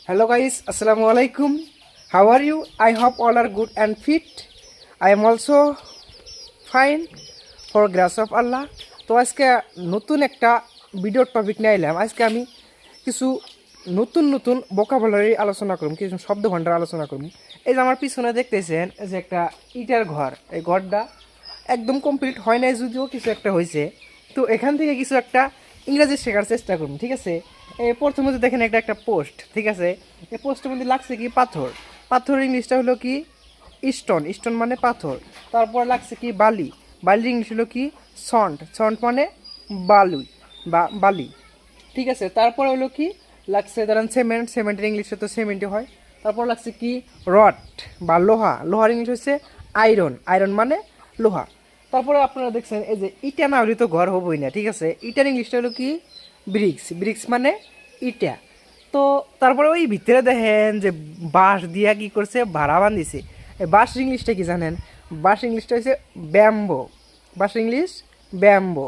Hello guys, Assalamu alaikum. How are you? I hope all are good and fit. I am also fine for grace of Allah. তো আজকে নতুন একটা ভিডিওর topic নিয়ে এলাম। আজকে আমি কিছু নতুন নতুন ভোকাবুলারি আলোচনা করব, কিছু শব্দ ভান্ডার আলোচনা করব। এই যে আমার পিছনে দেখতেছেন যে একটা ইটার ঘর, এই ঘরটা একদম কমপ্লিট হয় নাই, যদিও কিছু একটা হয়েছে। তো এখান থেকে কিছু একটা ইংরেজি শেখার চেষ্টা করুন, ঠিক আছে? প্রথমত দেখেন একটা পোস্ট, ঠিক আছে? এই পোস্টের মধ্যে লাগছে কি পাথর। পাথর ইংলিশটা হলো কি স্টোন, স্টোন মানে পাথর। তারপর লাগছে কি বালি, বালির ইংলিশ হলো কি সন্ট, সন্ট মানে বালু বা বালি, ঠিক আছে? তারপর হলো কি লাগছে ধরেন সিমেন্ট, সিমেন্টের ইংলিশে তো সিমেন্টই হয়। তারপর লাগছে কি রড বা লোহা, লোহার ইংলিশ হচ্ছে আয়রন, আয়রন মানে লোহা। তারপরে আপনারা দেখছেন এই যে ইটা না হলে তো ঘর হবই না, ঠিক আছে? ইটার ইংলিশটা হলো কি ব্রিক্স, ব্রিক্স মানে ইটা। তো তারপরে ওই ভিতরে দেখেন যে বাঁশ দিয়া কি করছে ভাড়া বান্ধিছে। এই বাঁশের ইংলিশটা কি জানেন? বাঁশ ইংলিশটা হচ্ছে ব্যাম্বো, বাঁশ ইংলিশ ব্যাম্বো।